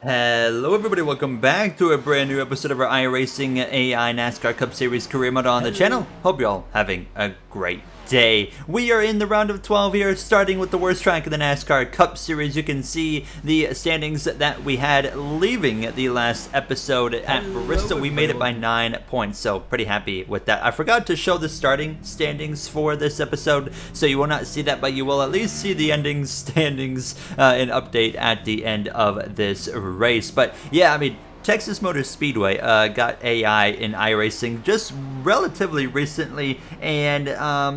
Hello everybody, welcome back to a brand new episode of our iRacing AI NASCAR Cup Series career mode on the channel. Hope you're all having a great day. We are in the round of 12 here, starting with the worst track of the NASCAR Cup Series. You can see the standings that we had leaving the last episode at Bristol. We made it by 9 points, so pretty happy with that. I forgot to show the starting standings for this episode, so you will not see that, but you will at least see the ending standings and update at the end of this race. But yeah, I mean, Texas Motor Speedway got AI in iRacing just relatively recently, and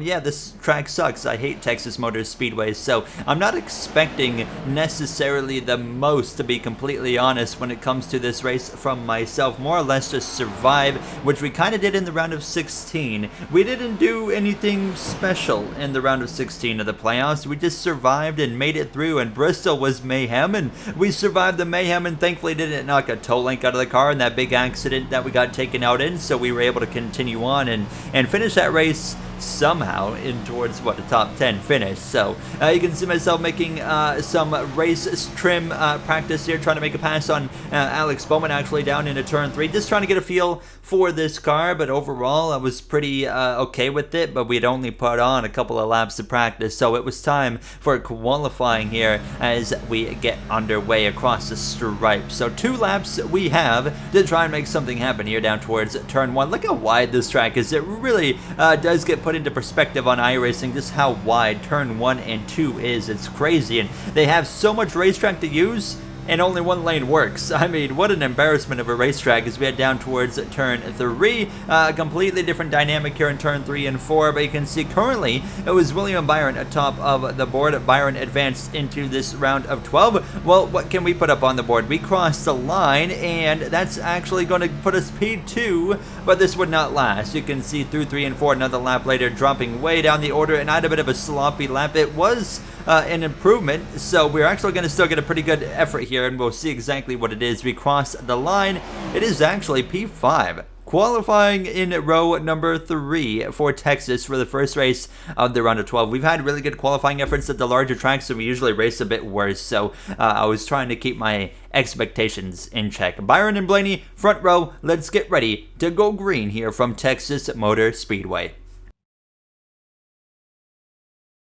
yeah, this track sucks. I hate Texas Motor Speedway, so I'm not expecting necessarily the most, to be completely honest, when it comes to this race from myself. More or less just survive, which we kind of did in the round of 16. We didn't do anything special in the round of 16 of the playoffs. We just survived and made it through, and Bristol was mayhem, and we survived the mayhem and thankfully didn't knock a toe link out of the car in that big accident that we got taken out in, so we were able to continue on and finish that race somehow in towards what, the top 10 finish. So you can see myself making some race trim practice here, trying to make a pass on Alex Bowman actually down into turn 3, just trying to get a feel for this car. But overall I was pretty okay with it, but we'd only put on a couple of laps of practice, so it was time for qualifying here as we get underway across the stripe. So 2 laps we have to try and make something happen here down towards turn 1. Look how wide this track is. It really does get put into perspective on iRacing just how wide turn 1 and 2 is. It's crazy, and they have so much racetrack to use and only one lane works. I mean, what an embarrassment of a racetrack as we head down towards turn 3. Completely different dynamic here in turn 3 and 4, but you can see currently it was William Byron atop of the board. Byron advanced into this round of 12. Well, what can we put up on the board? We crossed the line, and that's actually going to put us P2, but this would not last. You can see through 3 and 4, another lap later, dropping way down the order, and I had a bit of a sloppy lap. It was an improvement, so we're actually going to still get a pretty good effort here, and we'll see exactly what it is. We cross the line. It is actually P5. Qualifying in row number 3 for Texas for the first race of the round of 12. We've had really good qualifying efforts at the larger tracks, so we usually race a bit worse, so I was trying to keep my expectations in check. Byron and Blaney, front row. Let's get ready to go green here from Texas Motor Speedway.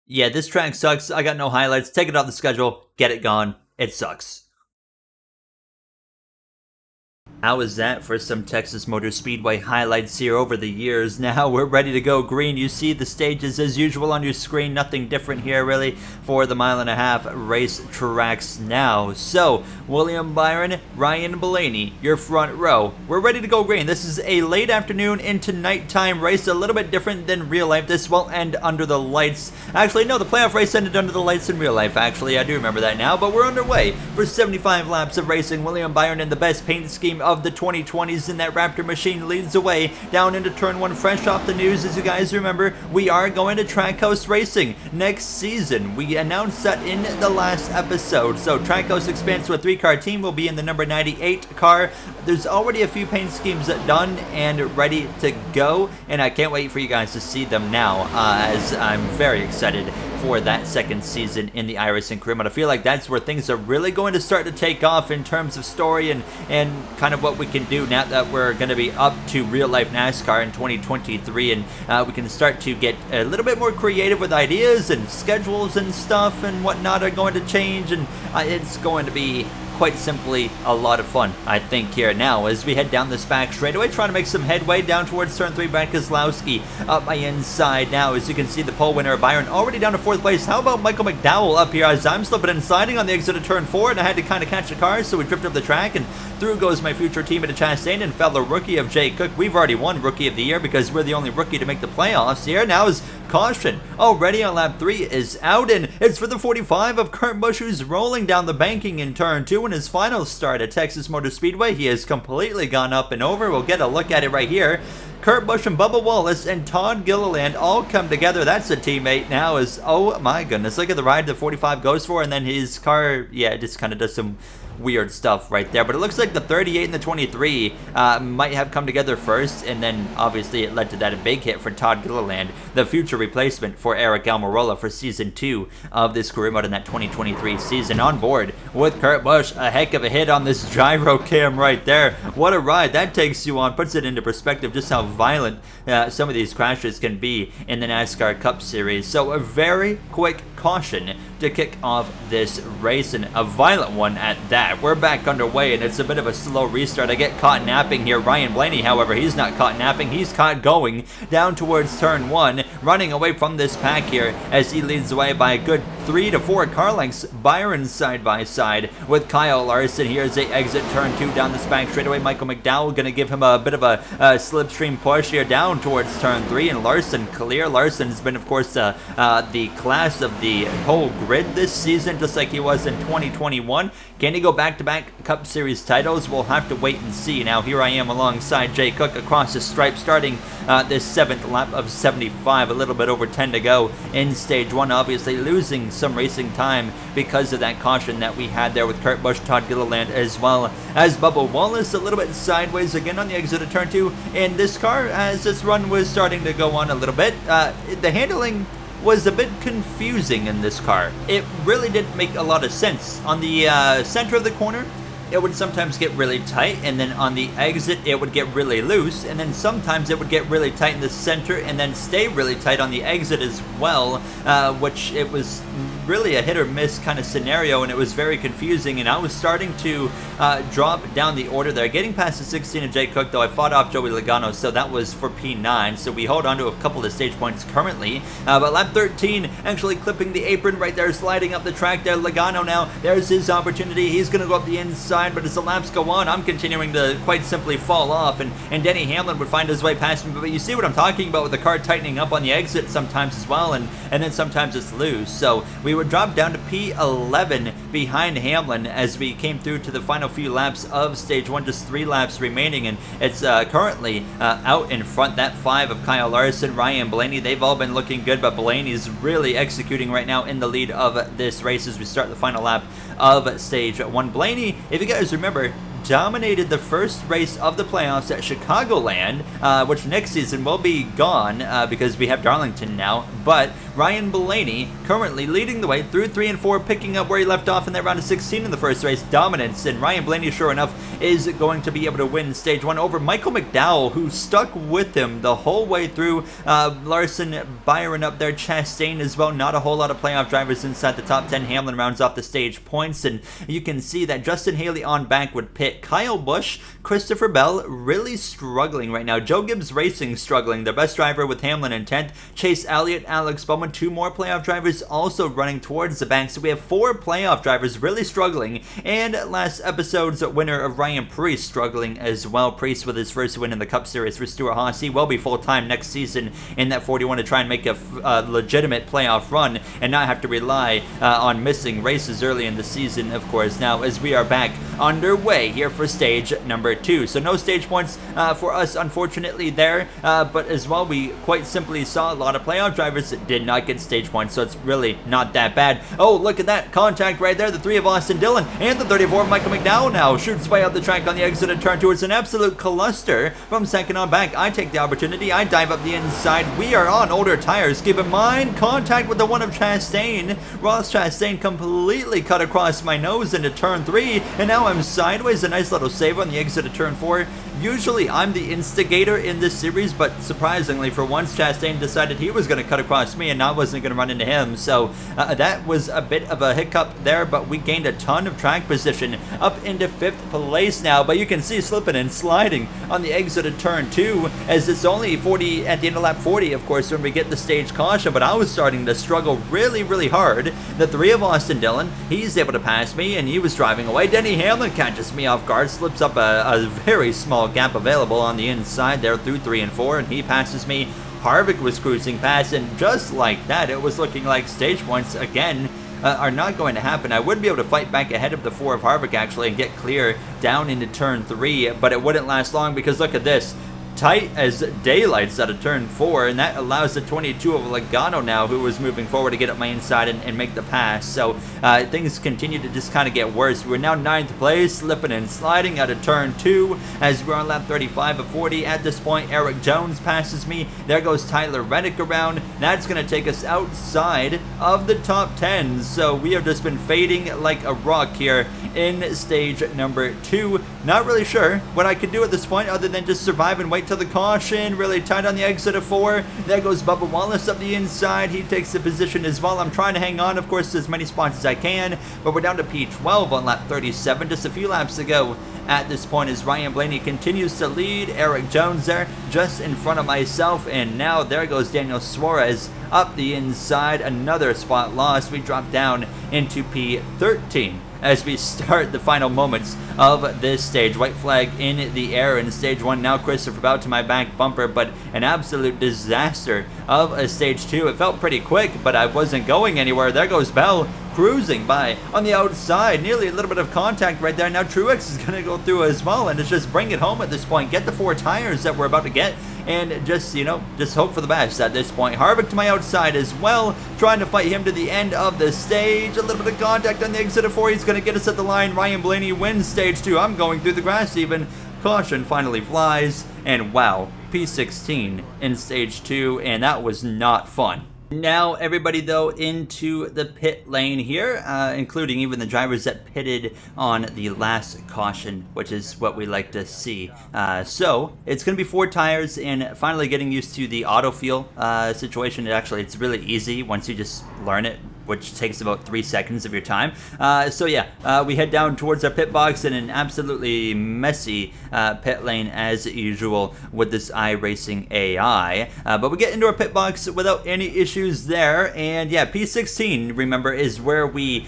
Yeah, this track sucks. I got no highlights. Take it off the schedule. Get it gone. It sucks. How is that for some Texas Motor Speedway highlights here over the years? Now we're ready to go green. You see the stages as usual on your screen. Nothing different here really for the mile-and-a-half race tracks now. So, William Byron, Ryan Blaney, your front row. We're ready to go green. This is a late afternoon into nighttime race. A little bit different than real life. This will end under the lights. Actually, no, the playoff race ended under the lights in real life. Actually, I do remember that now. But we're underway for 75 laps of racing. William Byron in the best paint scheme of the 2020s in that Raptor machine leads away down into turn 1. Fresh off the news, as you guys remember, we are going to Trackhouse Racing next season. We announced that in the last episode. So Trackhouse expands to a 3-car team. Will be in the number 98 car. There's already a few paint schemes done and ready to go, and I can't wait for you guys to see them now, as I'm very excited for that second season in the iRacing career mode. I feel like that's where things are really going to start to take off in terms of story and kind of what we can do now that we're going to be up to real life NASCAR in 2023, and we can start to get a little bit more creative with ideas, and schedules and stuff and whatnot are going to change, and it's going to be quite simply a lot of fun, I think, here now as we head down this back straightaway, trying to make some headway down towards turn 3. Brad Keselowski up my inside now. As you can see, the pole winner, Byron, already down to 4th place. How about Michael McDowell up here as I'm slipping and sliding on the exit of turn 4, and I had to kind of catch the car, so we drifted up the track, and through goes my future teammate of Chastain and fellow rookie of Jay Cook. We've already won Rookie of the Year because we're the only rookie to make the playoffs here. Now is caution already on lap 3 is out, and it's for the 45 of Kurt Busch, who's rolling down the banking in turn 2 in his final start at Texas Motor Speedway. He has completely gone up and over. We'll get a look at it right here. Kurt Busch and Bubba Wallace and Todd Gilliland all come together. That's a teammate now. Is, oh my goodness, look at the ride the 45 goes for, and then his car, yeah, just kind of does some weird stuff right there. But it looks like the 38 and the 23 might have come together first, and then obviously it led to that big hit for Todd Gilliland, the future replacement for Eric Almirola for Season 2 of this career mode in that 2023 season. On board with Kurt Busch, a heck of a hit on this gyro cam right there. What a ride that takes you on, puts it into perspective just how violent some of these crashes can be in the NASCAR Cup Series. So a very quick caution to kick off this race, and a violent one at that. We're back underway, and it's a bit of a slow restart. I get caught napping here. Ryan Blaney, however, he's not caught napping. He's caught going down towards turn 1, running away from this pack here as he leads away by a good 3 to 4 car lengths. Byron side by side with Kyle Larson. Here's the exit turn 2 down this back straightaway. Michael McDowell going to give him a bit of a slipstream push here down towards turn 3, and Larson clear. Larson's been, of course, the class of the whole grid this season, just like he was in 2021. Can he go back-to-back Cup Series titles? We'll have to wait and see. Now here I am alongside Jay Cook across the stripe, starting this 7th lap of 75, a little bit over 10 to go in stage 1, obviously losing some racing time because of that caution that we had there with Kurt Busch, Todd Gilliland, as well as Bubba Wallace, a little bit sideways again on the exit of turn 2 in this car as this run was starting to go on a little bit. The handling was a bit confusing in this car. It really didn't make a lot of sense. On the center of the corner, it would sometimes get really tight, and then on the exit it would get really loose, and then sometimes it would get really tight in the center and then stay really tight on the exit as well, which it was really a hit or miss kind of scenario, and it was very confusing. And I was starting to drop down the order there, getting past the 16 of Jay Cook, though I fought off Joey Logano, so that was for P9, so we hold on to a couple of stage points currently. But lap 13 actually clipping the apron right there, sliding up the track there. Logano now, there's his opportunity. He's going to go up the inside, but as the laps go on, I'm continuing to quite simply fall off, and Denny Hamlin would find his way past me. But you see what I'm talking about with the car tightening up on the exit sometimes as well, and then sometimes it's loose. So we would drop down to P11 behind Hamlin as we came through to the final few laps of stage 1, just 3 laps remaining, and it's currently out in front, that 5 of Kyle Larson, Ryan Blaney. They've all been looking good, but Blaney's really executing right now in the lead of this race as we start the final lap of stage 1. Blaney, if you guys remember, dominated the first race of the playoffs at Chicagoland, which next season will be gone because we have Darlington now. But Ryan Blaney currently leading the way through 3 and 4, picking up where he left off in that round of 16 in the first race. Dominance, and Ryan Blaney, sure enough, is going to be able to win stage 1 over Michael McDowell, who stuck with him the whole way through. Larson, Byron up there, Chastain as well. Not a whole lot of playoff drivers inside the top 10. Hamlin rounds off the stage points, and you can see that Justin Haley on back would pit. Kyle Busch, Christopher Bell really struggling right now. Joe Gibbs Racing struggling, their best driver with Hamlin in 10th. Chase Elliott, Alex Bowman, 2 more playoff drivers also running towards the back. So we have 4 playoff drivers really struggling, and last episode's winner of Ryan Preece struggling as well. Preece with his first win in the Cup Series for Stewart-Haas. He will be full-time next season in that 41 to try and make a legitimate playoff run and not have to rely on missing races early in the season, of course. Now, as we are back underway here for stage number 2. So no stage points for us, unfortunately, there. But as well, we quite simply saw a lot of playoff drivers that did not get stage points, so it's really not that bad. Oh, look at that contact right there. The 3 of Austin Dillon and the 34 of Michael McDowell now shoots way up the track on the exit of turn 2. It's an absolute cluster from second on back. I take the opportunity. I dive up the inside. We are on older tires. Keep in mind, contact with the 1 of Chastain. Ross Chastain completely cut across my nose into turn 3, and now I'm sideways. A nice little save on the exit of turn 4. Usually I'm the instigator in this series, but surprisingly for once Chastain decided he was going to cut across me and I wasn't going to run into him. So that was a bit of a hiccup there, but we gained a ton of track position up into 5th place now. But you can see slipping and sliding on the exit of turn 2 as it's only 40 at the end of lap 40, of course, when we get the stage caution. But I was starting to struggle really hard. The 3 of Austin Dillon, he's able to pass me and he was driving away. Denny Hamlin catches me off guard, slips up a very small gap available on the inside there through 3 and 4, and he passes me. Harvick was cruising past, and just like that, it was looking like stage points again are not going to happen. I would be able to fight back ahead of the 4 of Harvick actually and get clear down into turn 3, but it wouldn't last long because look at this. tight as daylights out of turn 4, and that allows the 22 of Logano now, who was moving forward, to get up my inside and make the pass. So things continue to just kind of get worse. We're now 9th place, slipping and sliding out of turn 2 as we're on lap 35 of 40. At this point, Eric Jones passes me. There goes Tyler Reddick around. That's going to take us outside of the top 10. So we have just been fading like a rock here in stage number 2. Not really sure what I could do at this point other than just survive and wait till the caution. Really tight on the exit of 4. There goes Bubba Wallace up the inside. He takes the position as well. I'm trying to hang on, of course, as many spots as I can, but we're down to P12 on lap 37, just a few laps to go at this point as Ryan Blaney continues to lead. Eric Jones there just in front of myself, and now there goes Daniel Suarez up the inside. Another spot lost. We drop down into P13 as we start the final moments of this stage. White flag in the air in stage 1. Now Christopher Bell to my back bumper, but an absolute disaster of a stage 2. It felt pretty quick, but I wasn't going anywhere. There goes Bell cruising by on the outside. Nearly a little bit of contact right there. Now Truex is going to go through as well, and it's just bring it home at this point. Get the 4 tires that we're about to get, and just, you know, just hope for the best at this point. Harvick to my outside as well, trying to fight him to the end of the stage. A little bit of contact on the exit of 4. He's going to get us at the line. Ryan Blaney wins stage 2. I'm going through the grass even. Caution finally flies, and wow, P16 in stage 2, and that was not fun. Now everybody though into the pit lane here, including even the drivers that pitted on the last caution, which is what we like to see. So it's going to be 4 tires, and finally getting used to the auto fuel situation. Actually, it's really easy once you just learn it, which takes about 3 seconds of your time. So yeah, we head down towards our pit box in an absolutely messy pit lane as usual with this iRacing AI. But we get into our pit box without any issues there. And yeah, P16, remember, is where we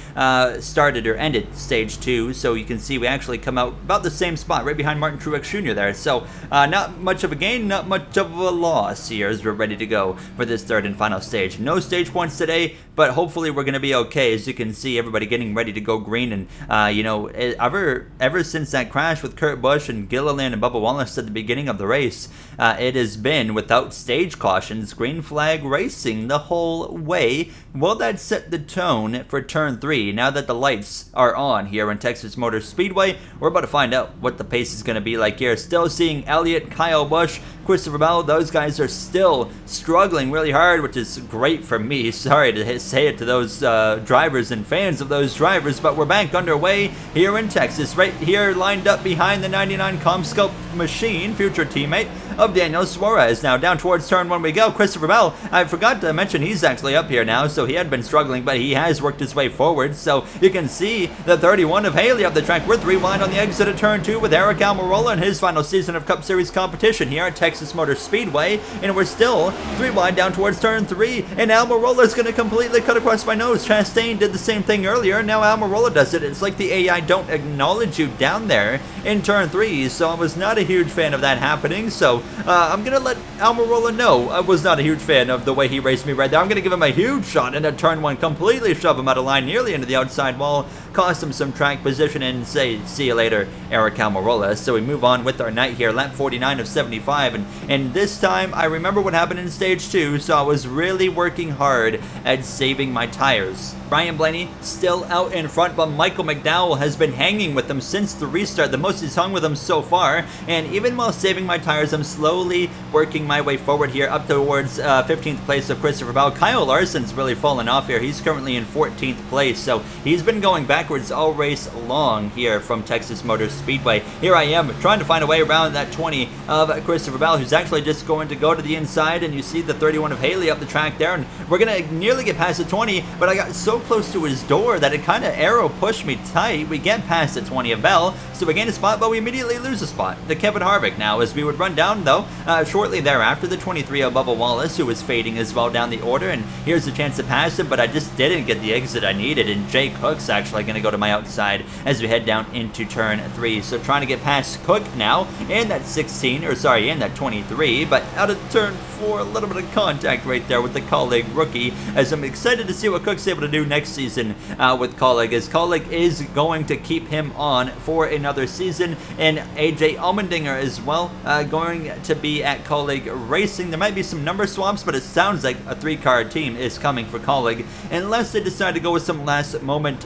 started or ended stage 2. So you can see we actually come out about the same spot, right behind Martin Truex Jr. there. So not much of a gain, not much of a loss here as we're ready to go for this 3rd and final stage. No stage points today, but hopefully we're going to be okay. As you can see, everybody getting ready to go green. And you know, ever since that crash with Kurt Busch and Gilliland and Bubba Wallace at the beginning of the race, it has been without stage cautions, green flag racing the whole way. Will that set the tone for turn 3 now that the lights are on here in Texas Motor Speedway? We're about to find out what the pace is going to be like here. Still seeing Elliott, Kyle Busch, Christopher Bell, those guys are still struggling really hard, which is great for me. Sorry to say it to those drivers and fans of those drivers, but we're back underway here in Texas, right here lined up behind the 99 CommScope machine, future teammate of Daniel Suarez. Now down towards turn 1 we go. Christopher Bell, I forgot to mention, he's actually up here now, so he had been struggling, but he has worked his way forward. So you can see the 31 of Haley up the track. We're 3 wide on the exit of turn 2 with Eric Almirola in his final season of Cup Series competition here at Texas Motor Speedway, and we're still 3 wide down towards turn 3, and Almirola is going to completely cut across my nose. Chastain did the same thing earlier, now Almirola does it. It's like the AI don't acknowledge you down there in turn 3, so I was not a huge fan of that happening. So I'm going to let Almirola know I was not a huge fan of the way he raced me right there. I'm going to give him a huge shot into turn 1, completely shove him out of line, nearly into the outside wall, cost him some track position, and say, see you later, Eric Almirola. So we move on with our night here, lap 49 of 75, and this time I remember what happened in stage 2, so I was really working hard at saving my tires. Ryan Blaney still out in front, but Michael McDowell has been hanging with them since the restart, the most he's hung with them so far, and even while saving my tires, I'm slowly working my way forward here up towards 15th place of Christopher Bell. Kyle Larson's really fallen off here. He's currently in 14th place, so he's been going backwards all race long here from Texas Motor Speedway. Here I am trying to find a way around that 20 of Christopher Bell, who's actually just going to go to the inside, and you see the 31 of Haley up the track there, and we're going to nearly get past the 20, but I got so close to his door that it kind of arrow pushed me tight. We get past the 20 of Bell, so we gain a spot, but we immediately lose a spot to Kevin Harvick now, as we would run down though shortly thereafter the 23 of Bubba Wallace, who was fading as well down the order, and here's a chance to pass him, but I just didn't get the exit I needed, and Jake Hooks actually going to go to my outside as we head down into turn 3. So trying to get past Cook now in that 16, or sorry, in that 23, but out of turn 4, a little bit of contact right there with the Colleague rookie, as I'm excited to see what Cook's able to do next season with Colleague, as Colleague is going to keep him on for another season, and AJ Allmendinger as well, going to be at Colleague Racing. There might be some number swaps, but it sounds like a 3-car team is coming for Colleague, unless they decide to go with some last moment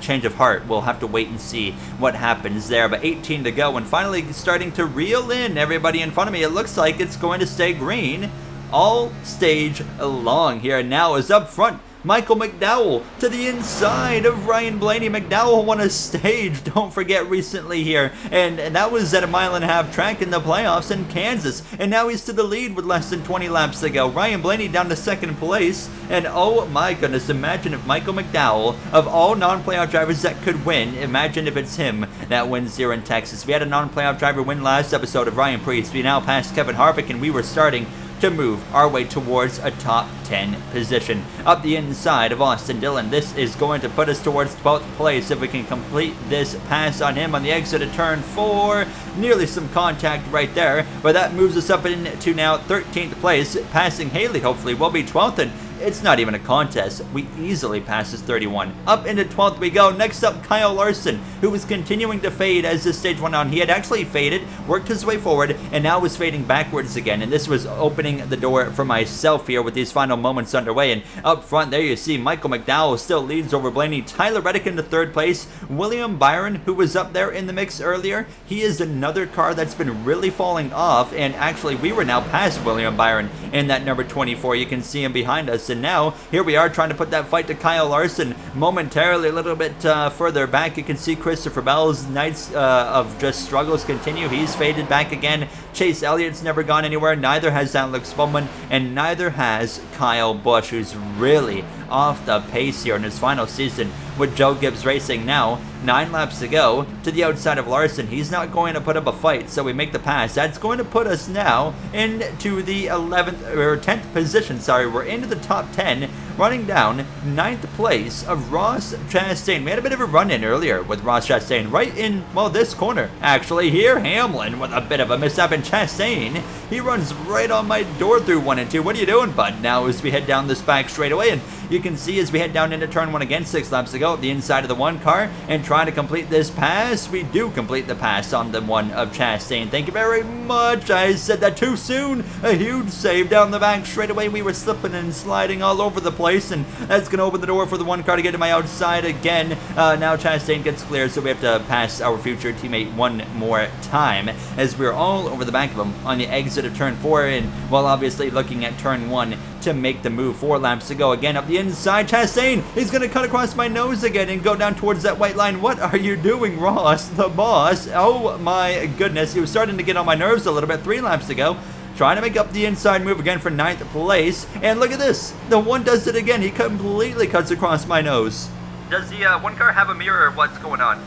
change of heart. We'll have to wait and see what happens there, but 18 to go, and finally starting to reel in everybody in front of me. It looks like it's going to stay green all stage long here. Now is up front Michael McDowell to the inside of Ryan Blaney. McDowell won a stage, don't forget, recently here, and that was at a 1.5 mile track in the playoffs in Kansas, and now he's to the lead with less than 20 laps to go. Ryan Blaney down to 2nd place, and oh my goodness, imagine if Michael McDowell, of all non-playoff drivers that could win, imagine if it's him that wins here in Texas. We had a non-playoff driver win last episode of Ryan Preece. We now passed Kevin Harvick, and we were starting to move our way towards a top 10 position. Up the inside of Austin Dillon, this is going to put us towards 12th place if we can complete this pass on him on the exit of turn 4. Nearly some contact right there, but that moves us up into now 13th place, passing Haley. Hopefully we'll be 12th, and it's not even a contest. We easily passes 31. Up into 12th we go. Next up, Kyle Larson, who was continuing to fade as this stage went on. He had actually faded, worked his way forward, and now was fading backwards again. And this was opening the door for myself here with these final moments underway. And up front there you see Michael McDowell still leads over Blaney. Tyler Reddick into 3rd place. William Byron, who was up there in the mix earlier, he is another car that's been really falling off. And actually we were now past William Byron in that number 24. You can see him behind us. And now here we are trying to put that fight to Kyle Larson momentarily a little bit further back. You can see Christopher Bell's nights of just struggles continue. He's faded back again. Chase Elliott's never gone anywhere. Neither has Alex Bowman, and neither has Kyle Busch, who's really off the pace here in his final season with Joe Gibbs Racing. Now 9 laps to go to the outside of Larson. He's not going to put up a fight, so we make the pass. That's going to put us now into the 11th or 10th position. Sorry, we're into the top 10, running down 9th place of Ross Chastain. We had a bit of a run-in earlier with Ross Chastain right in, well, this corner actually here. Hamlin with a bit of a mishap, and Chastain, he runs right on my door through 1 and 2. What are you doing, bud? Now as we head down this back straightaway, and you can see as we head down into turn 1 again, 6 laps to go at the inside of the 1 car, and trying to complete this pass. We do complete the pass on the 1 of Chastain. Thank you very much. I said that too soon. A huge save down the back straightaway. We were slipping and sliding all over the place, and that's going to open the door for the 1 car to get to my outside again. Now Chastain gets clear, so we have to pass our future teammate one more time as we're all over the back of him on the exit of turn 4, and while obviously looking at turn 1 to make the move. 4 laps to go. Again up the inside. Chastain, he's going to cut across my nose again and go down towards that white line. What are you doing, Ross, the boss? Oh my goodness. He was starting to get on my nerves a little bit. 3 laps to go. Trying to make up the inside move again for 9th place. And look at this. The 1 does it again. He completely cuts across my nose. Does the 1 car have a mirror, or what's going on?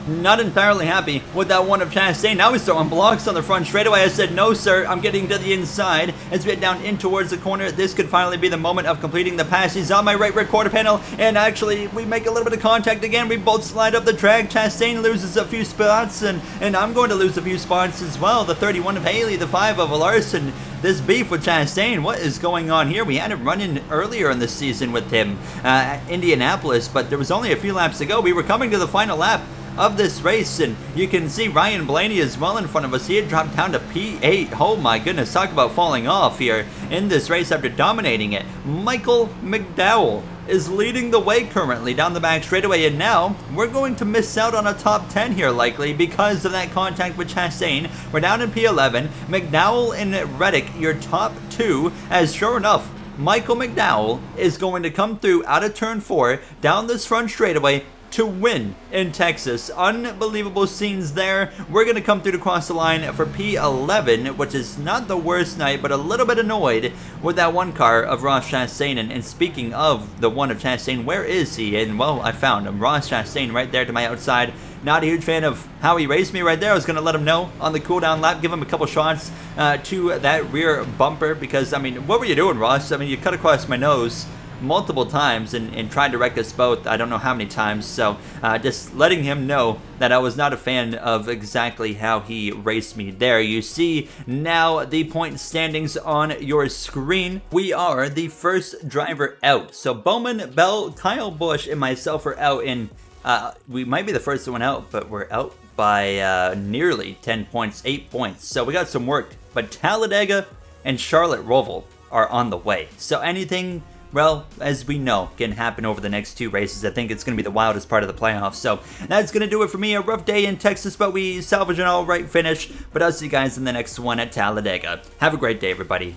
Not entirely happy with that 1 of Chastain. Now he's throwing blocks on the front straightaway. I said, no, sir, I'm getting to the inside. As we get down in towards the corner, this could finally be the moment of completing the pass. He's on my right rear quarter panel, and actually, we make a little bit of contact again. We both slide up the track. Chastain loses a few spots, and I'm going to lose a few spots as well. The 31 of Haley, the 5 of Larson. This beef with Chastain, what is going on here? We had a run-in earlier in the season with him at Indianapolis, but there was only a few laps to go. We were coming to the final lap of this race, and you can see Ryan Blaney as well in front of us. He had dropped down to P8. Oh my goodness, talk about falling off here in this race after dominating it. Michael McDowell is leading the way currently down the back straightaway, and now we're going to miss out on a top 10 here likely because of that contact with Chastain. We're down in P11. McDowell and Reddick, your top 2, as sure enough, Michael McDowell is going to come through out of turn 4 down this front straightaway to win in Texas. Unbelievable scenes there. We're going to come through to cross the line for P11, which is not the worst night, but a little bit annoyed with that 1 car of Ross Chastain. And speaking of the 1 of Chastain, where is he? And well, I found him. Ross Chastain right there to my outside. Not a huge fan of how he raced me right there. I was going to let him know on the cooldown lap, give him a couple shots to that rear bumper because, I mean, what were you doing, Ross? I mean, you cut across my nose multiple times and tried to wreck us both, I don't know how many times. So just letting him know that I was not a fan of exactly how he raced me there. You see now the point standings on your screen. We are the first driver out. So Bowman, Bell, Kyle Busch, and myself are out, and we might be the first one out, but we're out by nearly 10 points, 8 points. So we got some work. But Talladega and Charlotte Roval are on the way. So anything, well, as we know, can happen over the next 2 races. I think it's going to be the wildest part of the playoffs. So that's going to do it for me. A rough day in Texas, but we salvaged an all right finish. But I'll see you guys in the next one at Talladega. Have a great day, everybody.